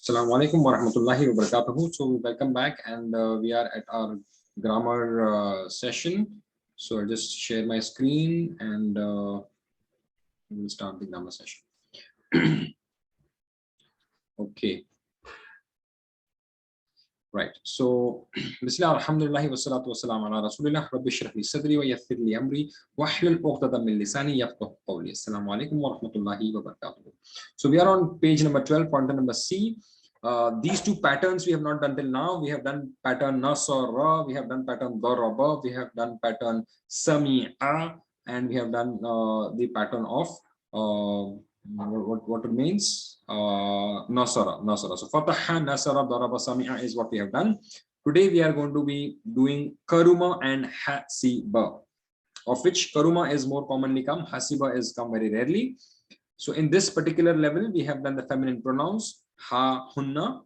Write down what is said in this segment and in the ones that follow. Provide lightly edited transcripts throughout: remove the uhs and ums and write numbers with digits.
Assalamu alaikum wa rahmatullahi wa barakatuhu. So welcome back, and we are at our grammar session. So I'll just share my screen and we'll start the grammar session. Okay. Right. So Bismillah, alhamdulillah, wassalatu wassalamu ala rasulillah, rabbi shrah li sadri wa yassir li amri wahlul 'uqdatam min lisani yafqahu qawli. Assalamu alaikum wa rahmatullahi wa barakatuh. So we are on page number 12, pointer number C. These two patterns we have not done till now. We have done pattern nasara, we have done pattern daraba, we have done pattern sami'a, and we have done the pattern of what it means, nasara. So fataha, nasara, daraba, sami'a is what we have done. Today we are going to be doing karuma and hasiba, of which karuma is more commonly come, hasiba is come very rarely. So in this particular level we have done the feminine pronouns ha, hunna.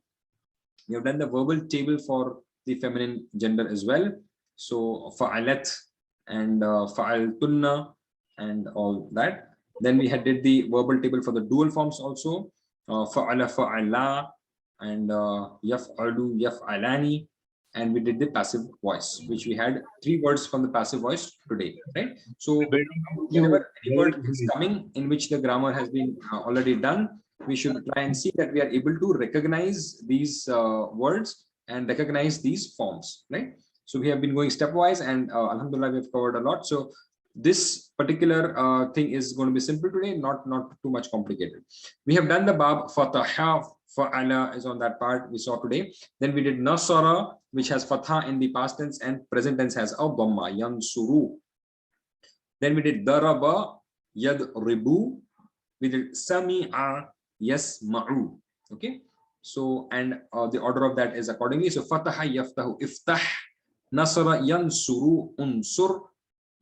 We have done the verbal table for the feminine gender as well. So fa'alat and fa'altunna and all that. Then we had did the verbal table for the dual forms also, fa'ala, fa'ala, and yaf'alu, yaf'alani, and we did the passive voice, which we had 3 words from the passive voice today, right? So whenever any word is coming in which the grammar has been already done, we should try and see that we are able to recognize these words and recognize these forms, right? So we have been going stepwise, and alhamdulillah, we have covered a lot. So this particular thing is going to be simple today, not too much complicated. We have done the bab fataha, fa'ala is on that part we saw today. Then we did nasara, which has fatha in the past tense and present tense has a dhamma, yansuru. Then we did daraba, yadribu. We did sami'a, yasma'u. Okay, so and the order of that is accordingly. So fataha, yaftahu, iftah, nasara, yansuru, unsur,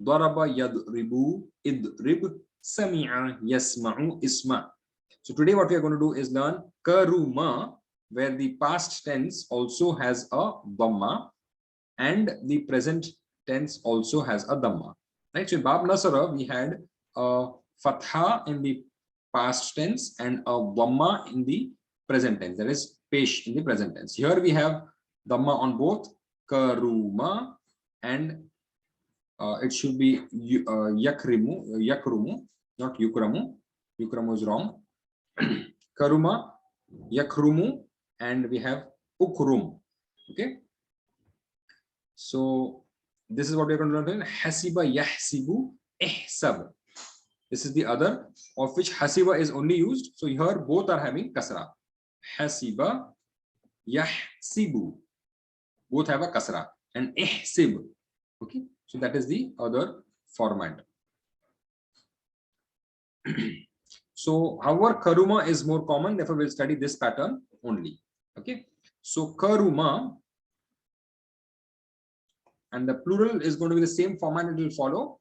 daraba, yadribu, idrib, sami'a, yasma'u, isma. So today what we are going to do is learn karuma, where the past tense also has a dhamma and the present tense also has a dhamma, right? So in bab nasara we had a fatha in the past tense and a dhamma in the present tense, that is pesh in the present tense. Here we have dhamma on both karuma and it should be yakrumu, not yukramu. Yukramu is wrong. Karuma, yakrumu, and we have ukrum. Okay, so this is what we're going to learn. Hasiba, yahsibu, ihsab. This is the other, of which hasiba is only used. So here both are having kasra. Hasiba, yahsibu, both have a kasra, and ihsib. Okay, so that is the other format. So however, karuma is more common, therefore we'll study this pattern only. Okay, so karuma, and the plural is going to be the same format it will follow.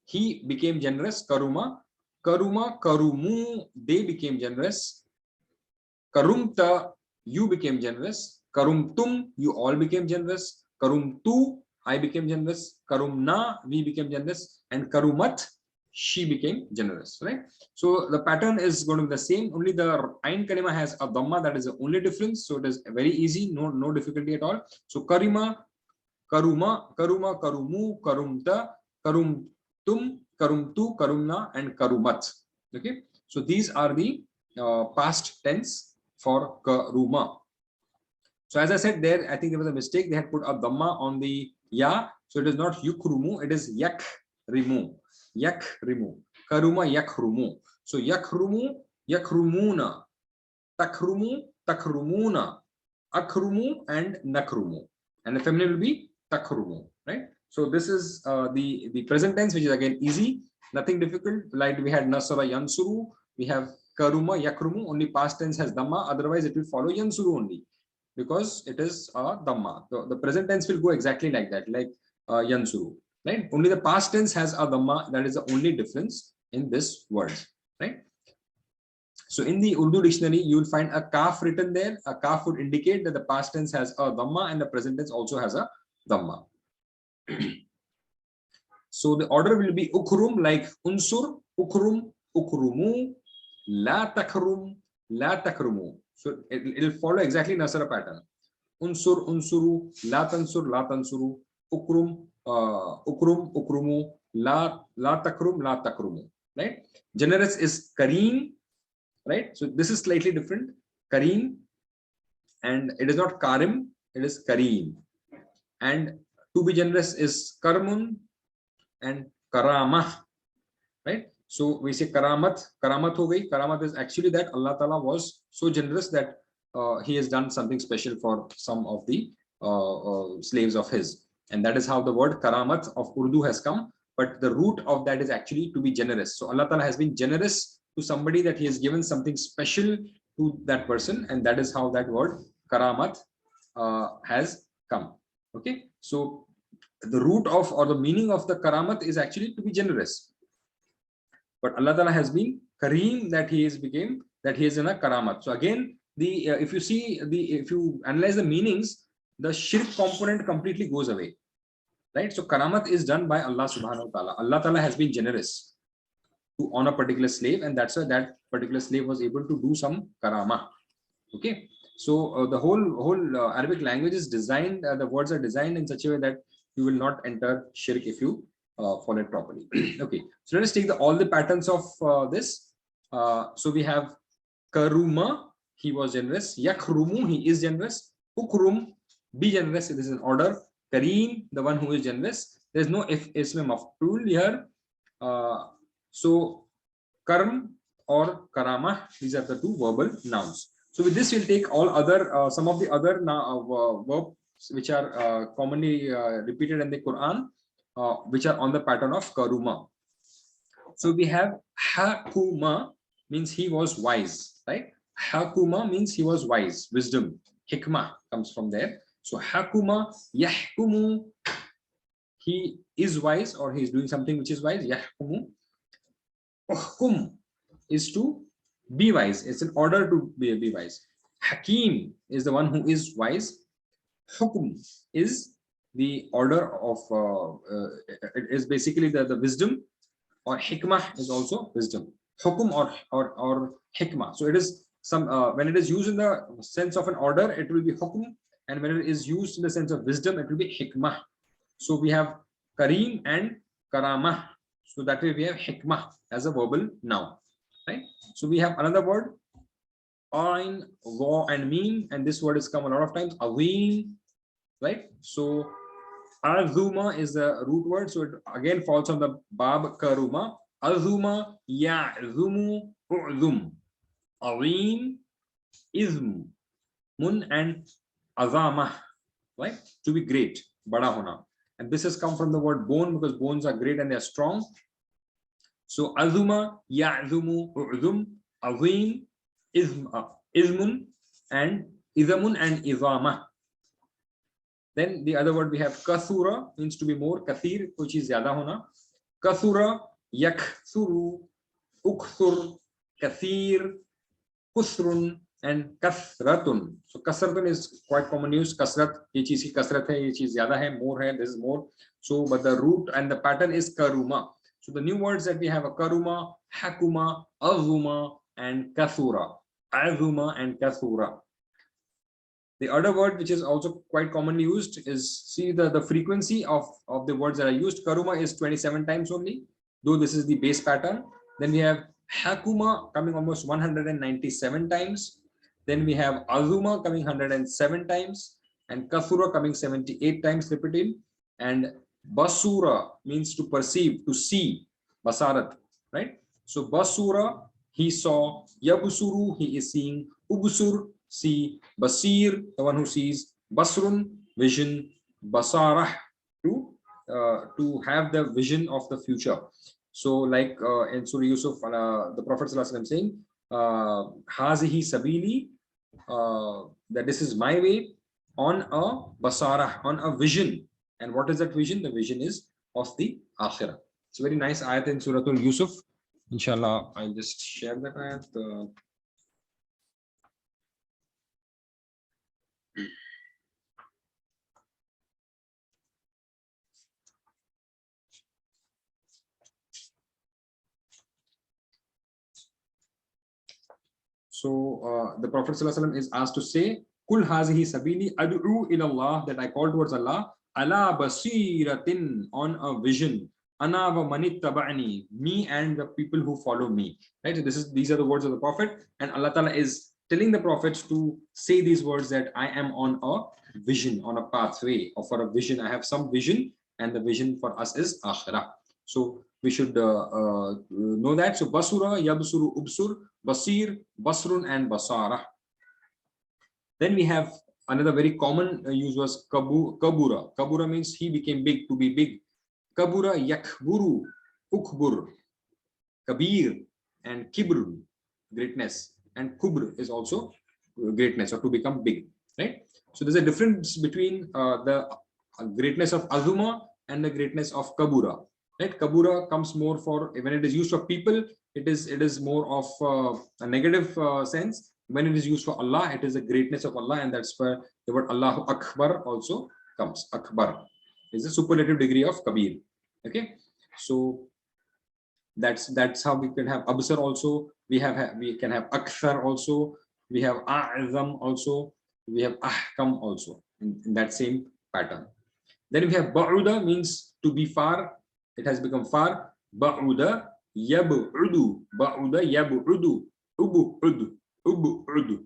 He became generous, karuma. Karuma, karumu, they became generous. Karumta, you became generous. Karumtum, you all became generous. Karumtu, I became generous. Karumna, we became generous. And karumat, she became generous, right? So the pattern is going to be the same, only the ain kalima has a dhamma, that is the only difference. So it is very easy, no difficulty at all. So karima, karuma, karuma, karumu, karumta, karumtum, karumtu, karumna, and karumat. Okay, so these are the past tense for karuma. So as I said there, I think there was a mistake. They had put a dhamma on the ya, so it is not yukrumu, it is yakrimu. Yakrimu. Karuma, yakrumu. So yakrumu, yakrumuna. Takrumu, takrumuna. Akrumu and nakrumu. And the feminine will be takrumu, right? So this is the present tense, which is again easy, nothing difficult. Like we had nasara, yansuru. We have karuma, yakrumu. Only past tense has dhamma. Otherwise, it will follow yansuru only, because it is a dhamma. The present tense will go exactly like that, like yansuru, right? Only the past tense has a dhamma. That is the only difference in this word, right? So in the Urdu dictionary, you will find a kaf written there. A kaf would indicate that the past tense has a dhamma and the present tense also has a dhamma. So the order will be ukrum, like unsur, ukrum, ukrumu, la takrum, la takrumu. So it'll follow exactly nasara pattern. Unsur, unsuru, la tansuru, ukrum, ukrumu, la takrumu, right? Generous is kareem, right? So this is slightly different. Kareem, and it is not karim, it is kareem. And to be generous is karmun and karamah, right? So we say karamat, karamat ho gayi. Karamat is actually that Allah Ta'ala was so generous that he has done something special for some of the slaves of his. And that is how the word karamat of Urdu has come. But the root of that is actually to be generous. So Allah Ta'ala has been generous to somebody, that he has given something special to that person. And that is how that word karamat has come. Okay. So the root of, or the meaning of the karamat is actually to be generous. But Allah Ta'ala has been Kareem, that he is in a Karamat. So again, the if you analyze the meanings, the shirk component completely goes away, right? So Karamat is done by Allah Subhanahu wa Ta'ala. Allah Ta'ala has been generous on a particular slave, and that's why that particular slave was able to do some Karama. Okay, so the whole Arabic language is designed, the words are designed in such a way that you will not enter shirk if you follow it properly. Okay, so let us take all the patterns of this. So we have Karuma, he was generous. Yakrumu, he is generous. Ukrum, be generous, it is an order. Kareem, the one who is generous. There is no ism maf'ul here. So Karm or Karama, these are the two verbal nouns. So with this, we'll take all other some of the other verbs which are commonly repeated in the Quran, which are on the pattern of Karuma. So we have Hakuma, means he was wise, right? Hakuma means he was wise, wisdom. Hikmah comes from there. So Hakuma, Yahkumu, he is wise, or he is doing something which is wise. Yahkumu. Uhkum is to be wise. It's an order to be wise. Hakim is the one who is wise. Hukum is the order of, it is basically the wisdom, or hikmah is also wisdom. Hukum or hikmah. So it is some, when it is used in the sense of an order, it will be hukum, and when it is used in the sense of wisdom, it will be hikmah. So we have kareem and karamah. So that way we have hikmah as a verbal noun, right? So we have another word, ain, wa, and meen, and this word has come a lot of times, aween, right? So azuma is the root word, so it again falls on the bab karuma. Azuma, ya'zumu, u'zum. Aween, izm, mun, and azama, right? To be great, bada hona. And this has come from the word bone, because bones are great and they are strong. So azuma, ya'zumu, u'zum, azim, izmun, and izamun, and izama. Then the other word we have kasura, means to be more. Kathir, which is zyada hona. Kasura, yakthuru, ukthur, kathir, kusrun, and kasratun. So kasratun is quite common use. Kasrat, ye cheez ki kasrat hai, ye cheez zyada hai, more hai, this is more. So, but the root and the pattern is karuma. So the new words that we have are karuma, hakuma, azuma, and kathura. Azuma and kathura. The other word which is also quite commonly used is, see the frequency of the words that are used. Karuma is 27 times only, though this is the base pattern. Then we have hakuma coming almost 197 times. Then we have azuma coming 107 times, and kathura coming 78 times repeated. And basura means to perceive, to see, basarat, right? So basura, he saw. Yabusuru, he is seeing. Ubusur, see. Basir, the one who sees. Basrun, vision. Basarah, to have the vision of the future. So like in Surah Yusuf, the Prophet ﷺ saying, Hazihi sabili, that this is my way, on a basarah, on a vision. And what is that vision? The vision is of the akhirah. It's a very nice ayat in Surah Yusuf. Inshallah, I'll just share that ayat. the Prophet ﷺ is asked to say, Kul hazihi sabili ad'u ila Allah, that I call towards Allah, ala basiratin, on a vision, ana wa manittaba'ani, me and the people who follow me. Right? So these are the words of the Prophet, and Allah Ta'ala is telling the prophets to say these words, that I am on a vision, on a pathway, or for a vision. I have some vision, and the vision for us is akhirah. So we should know that. So basura, yabsuru, ubsur, basir, basrun, and basara. Then we have another very common use was kabura. Kabura means he became big, to be big. Kabura, yakburu, ukbur, kabir, and kibr, greatness, and kubr is also greatness, or to become big, right? So there's a difference between the greatness of azuma and the greatness of kabura, right? Kabura comes more for when it is used for people, it is more of a negative sense. When it is used for Allah, it is the greatness of Allah, and that's where the word Allahu Akbar also comes. Akbar is a superlative degree of kabir. Okay, so that's how we can have absar also. We can have akthar also. We have a'zam also. We have ahkam also in that same pattern. Then we have ba'uda, means to be far. It has become far. Ba'uda yab'udu, ba'uda yab'udu, ubu'ud, ubu'ud.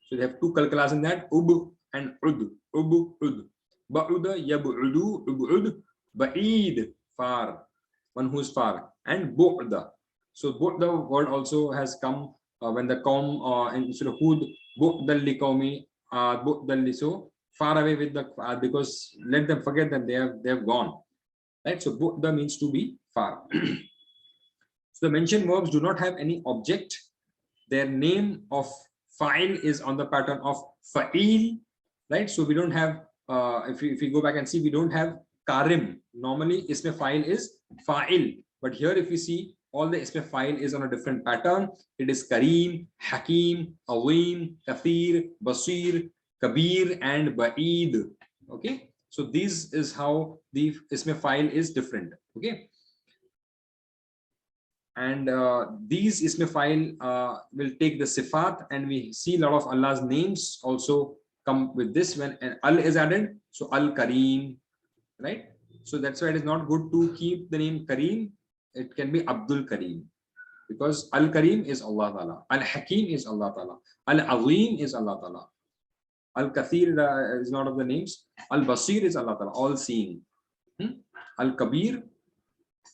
So they have two kalkalas in that, ub and ud, ubu'ud. Ba'uda yab'udu, ubu'ud. Ba'id, far, one who is far. And bu'da. So bu'da word also has come when the qawm instead of hud, bu'dal li qawmi, bu'dal li, so far away with the because let them forget them, they have gone, right? So bu'da means to be far. So the mentioned verbs do not have any object. Their name of fa'il is on the pattern of fa'il, right? So we don't have if we go back and see, we don't have karim. Normally isme fa'il is fa'il, but here if you see, all the isme fa'il is on a different pattern. It is kareem, hakim, alim, kathir, basir, kabir, and ba'id. Okay, so this is how the isme fa'il is different. Okay, and these isme fa'il will take the sifat, and we see a lot of Allah's names also come with this when an al is added. So al kareem, right? So that's why it is not good to keep the name Kareem. It can be Abdul Kareem, because al kareem is Allah Ta'ala, al hakim is Allah Ta'ala, al azim is Allah Ta'ala, al kathir is not of the names, al basir is Allah Ta'ala, all seeing. Al kabir,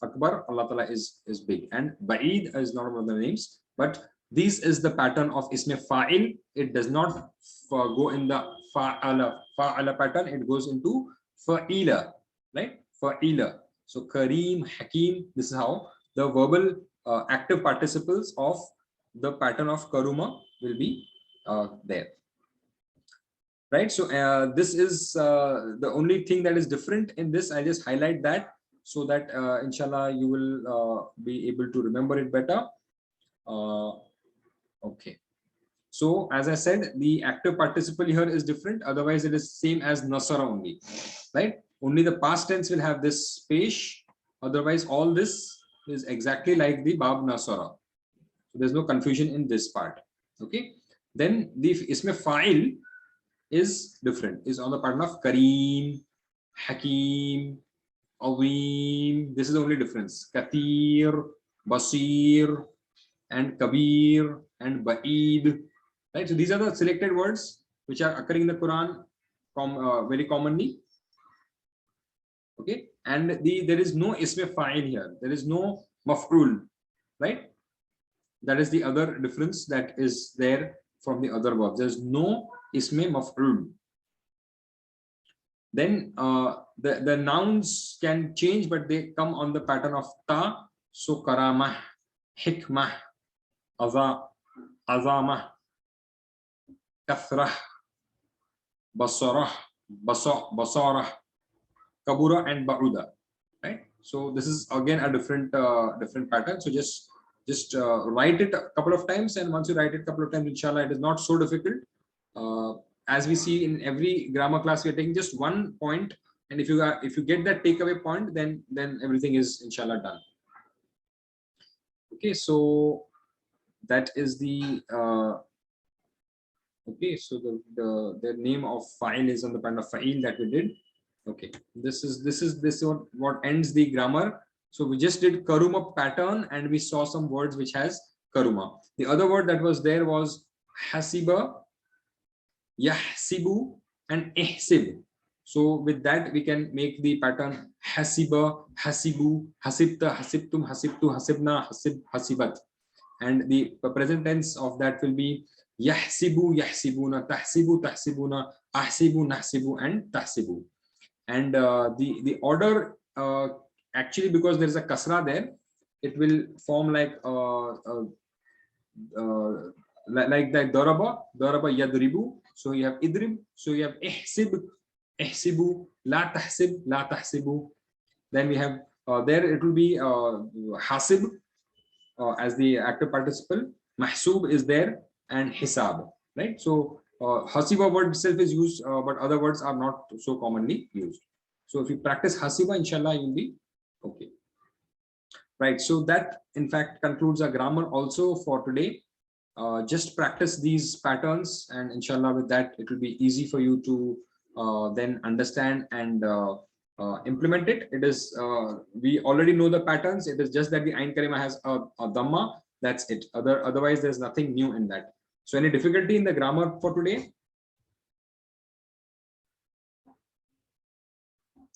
akbar, Allah Ta'ala is big, and ba'id is not one of the names. But this is the pattern of isme fa'il. It does not go in the fa'ala pattern, it goes into fa'ila, right? Fa'ila. So kareem, hakim, this is how the verbal active participles of the pattern of karuma will be there, right? So this is the only thing that is different in this. I just highlight that so that inshallah you will be able to remember it better. Okay, so as I said, the active participle here is different, otherwise it is same as nasara only, right? Only the past tense will have this pesh, otherwise all this is exactly like the bab nasara. So there's no confusion in this part. Okay, then the isme fa'il is different, is on the pattern of kareem, hakim, awim. This is the only difference. Kathir, basir, and kabir, and ba'id, right? So these are the selected words which are occurring in the Quran very commonly. Okay, and there is no isme fa'il here, there is no maf'ul, right? That is the other difference that is there from the other verbs. There is no isme maf'ul. Then the nouns can change, but they come on the pattern of ta. So karamah, hikmah, azamah, kathrah, basarah, basarah, kabura, and ba'uda, right? So this is again a different pattern. So just write it a couple of times, and once you write it a couple of times, inshallah, it is not so difficult. As we see in every grammar class, we are taking just one point, and if you get that takeaway point, then everything is inshallah done. Okay, so that is the Okay, so the name of file is on the kind of file that we did. Okay, this is what ends the grammar. So we just did karuma pattern and we saw some words which has karuma. The other word that was there was hasiba, yahsibu, and ihsib. So with that we can make the pattern hasiba, hasibu, hasibta, hasibtum, hasibtu, hasibna, hasib, hasibat. And the present tense of that will be yahsibu, yahsibuna, tahsibu, tahsibuna, ahsibu, nahsibu, and tahsibu. And the order, actually, because there is a kasra there, it will form like like that daraba yadribu. So you have idrib, so you have ihsib, ihsibu, la tahsib, la tahsibu. Then we have there it will be hasib as the active participle, mahsub is there, and hisab, right? So hasiba word itself is used, but other words are not so commonly used. So if you practice hasiba, inshallah you'll be okay, right? So that in fact concludes our grammar also for today. Just practice these patterns, and inshallah with that it will be easy for you to then understand and implement it. It is we already know the patterns. It is just that the Ain Karima has a dhamma. That's it. Otherwise, there's nothing new in that. So, any difficulty in the grammar for today?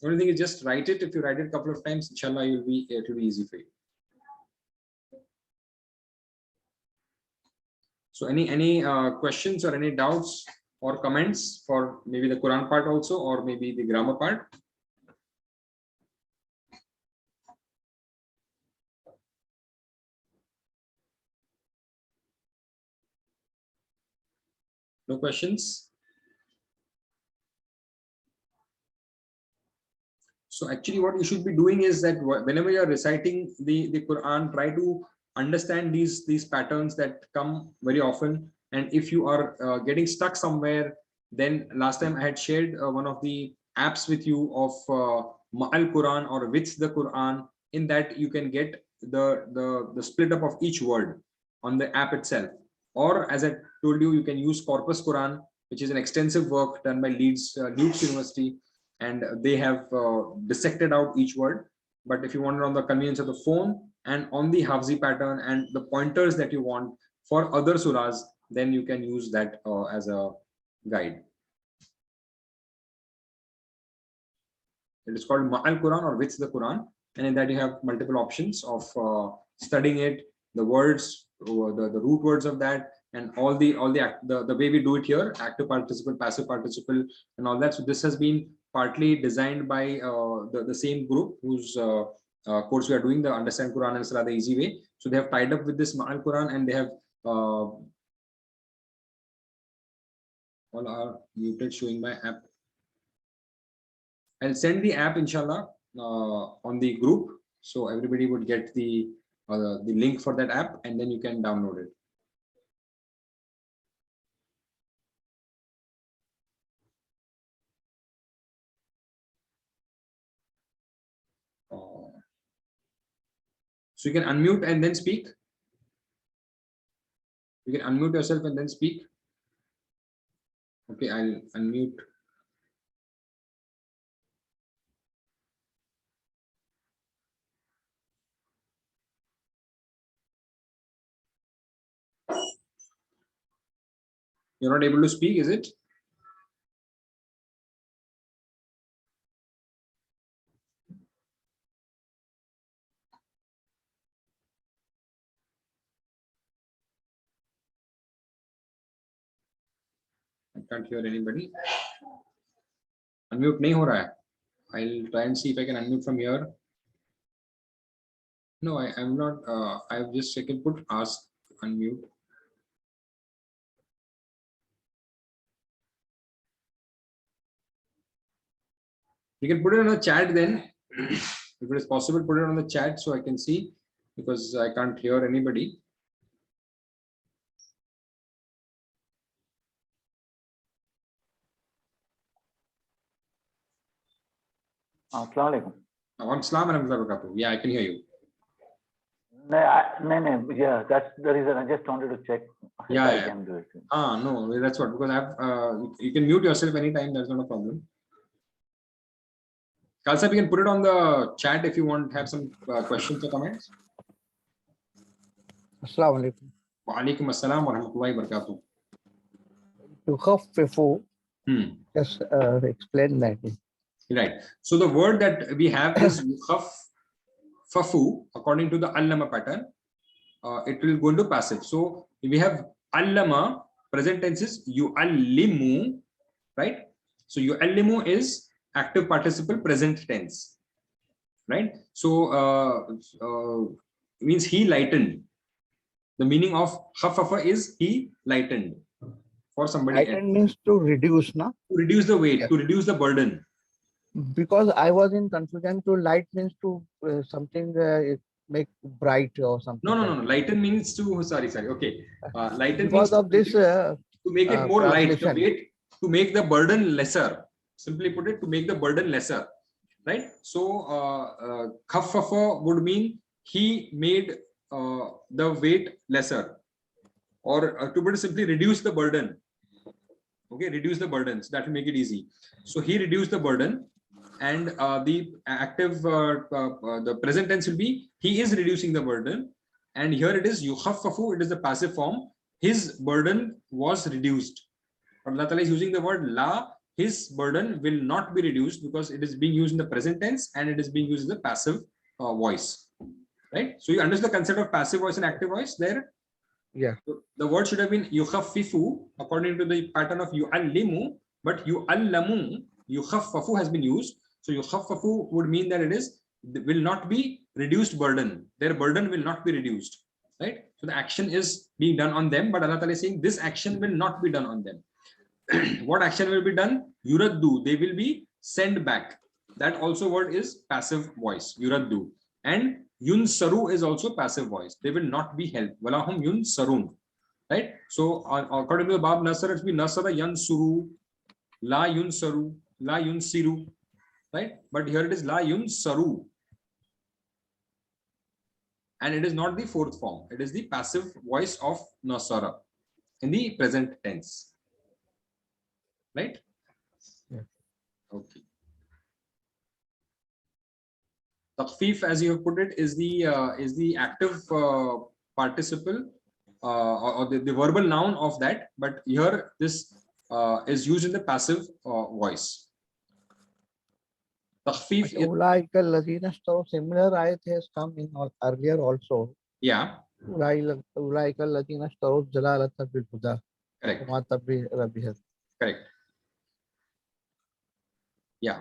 The only thing is just write it. If you write it a couple of times, inshallah, it will be easy for you. So, any questions or any doubts or comments for maybe the Quran part also, or maybe the grammar part? No questions? So actually what you should be doing is that whenever you're reciting the Quran, try to understand these patterns that come very often. And if you are getting stuck somewhere, then last time I had shared one of the apps with you of Ma'al Quran or with the Quran. In that you can get the split up of each word on the app itself. Or as I told you, you can use Corpus Quran, which is an extensive work done by Leeds University, and they have dissected out each word. But if you want it on the convenience of the phone and on the Hafzi pattern and the pointers that you want for other surahs, then you can use that as a guide. It is called Ma'al Quran or with the Quran, and in that you have multiple options of studying it, the words, the root words of that, and all the way we do it here, active participle, passive participle, and all that. So this has been partly designed by the same group whose course we are doing, the Understand Quran and Salah the Easy Way. So they have tied up with this Ma'al Quran, and they have all are muted showing my app. I'll send the app inshallah on the group, so everybody would get the link for that app, and then you can download it. So you can unmute and then speak. You can unmute yourself and then speak. Okay, I'll unmute. You're not able to speak, is it? I can't hear anybody. Unmute nahi ho raha hai. I'll try and see if I can unmute from here. No, I'm not. I've just put ask unmute. You can put it on the chat then. If it is possible, put it on the chat so I can see, because I can't hear anybody. Assalamualaikum. Yeah, I can hear you. No, yeah, that's the reason. I just wanted to check if Yeah, I yeah. can do it. No, that's what, because you can mute yourself anytime, there's not a problem. Khalsa, you can put it on the chat if you want to have some questions or comments. Assalamu alaikum. Wa alaikum assalam wa rahmatullahi wa barakatuh. يخفف. Just explain that. Right. So the word that we have is yukhaffafu according to the allama pattern. It will go into passive. So we have allama, present tense is yu'allimu, right? So yu'allimu is active participle present tense, right? So means he lightened. The meaning of khaffafa is he lightened for somebody else. Lighten means to reduce, na? To reduce the weight, Yes. to reduce the burden. Because I was in confusion. To light means to something make bright or something. No. Lighten means to, sorry. Okay. Lighten because means of this to make it more light, the translation. weight, to make the burden lesser. Simply put it, to make the burden lesser, right? So khaffafa would mean he made the weight lesser, or to put it simply, reduce the burden. Okay, reduce the burdens. That will make it easy. So he reduced the burden, and the active, the present tense will be he is reducing the burden, and here it is yukhaffafu. It is the passive form. His burden was reduced. But Allah Ta'ala is using the word la. His burden will not be reduced because it is being used in the present tense and it is being used in the passive voice. Right? So you understand the concept of passive voice and active voice there? Yeah. So the word should have been yukhaffifu according to the pattern of yu'allimu, but yu'allamu, yukhaffafu has been used. So yukhaffafu would mean that it is will not be reduced burden. Their burden will not be reduced. Right? So the action is being done on them, but Allah Ta'ala is saying this action will not be done on them. What action will be done? Yuraddu, they will be sent back. That also word is passive voice, yuraddu. And yunsaru is also passive voice. They will not be helped. Walahum yunsarun. Right? So according to the Bab Nasara, it will be Nasara yansuru, la yunsaru, la yunsiru. Right? But here it is la yunsaru. And it is not the fourth form. It is the passive voice of Nasara in the present tense. Right? Yeah. Okay. Taqfif, as you have put it, is the active participle or the verbal noun of that, but here this is used in the passive voice. Taqfif is, Ulaika alladhina ishtaru, similar ayat has come in earlier also. yeah, Ulaika alladhina ishtaru dalalata bil huda. correct. Correct. Yeah,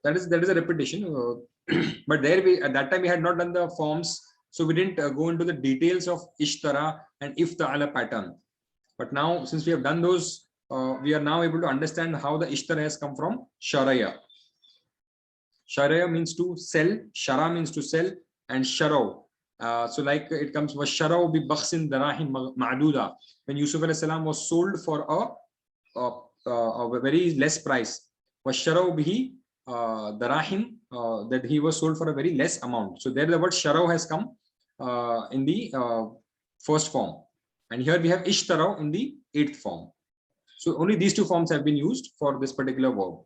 that is a repetition. But there we at that time we had not done the forms, so we didn't go into the details of ishtara and ifta'ala pattern. But now, since we have done those, we are now able to understand how the ishtara has come from sharaya. Sharaya means to sell, shara means to sell, and sharau. So like it comes was sharau bi bakhsin darahim ma'duda. When Yusuf alayhi salam was sold for a very less price. Was sharau bihi darahim, that he was sold for a very less amount. So there the word sharau has come in the first form, and here we have ishtarau in the eighth form. So only these two forms have been used for this particular verb.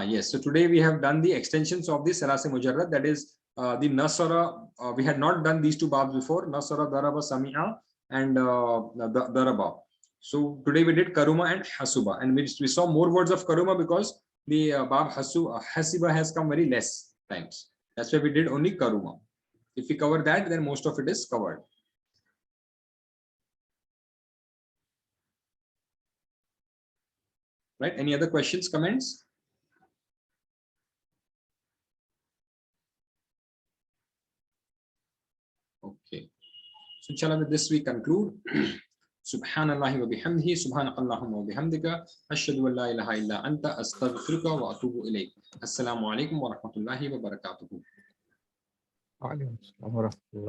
Yes, so today we have done the extensions of the Salasi Mujarrad, that is the Nasara. We had not done these two babs before, Nasara, Daraba, Sami'a, and Daraba. So today we did Karuma and Hasuba, and we saw more words of Karuma because the bab Hasiba has come very less times. That's why we did only Karuma. If we cover that, then most of it is covered. Right? Any other questions, comments? Okay. So inshallah, with this we conclude. Subhanallahi wa bihamdihi, subhanakallahumma wa bihamdika, ashhadu an la ilaha illa anta, astaghfiruka wa atubu ilayk. Assalamu alaikum wa rahmatullahi wa barakatuhu. Wa alaikum assalam wa rahmatullahi.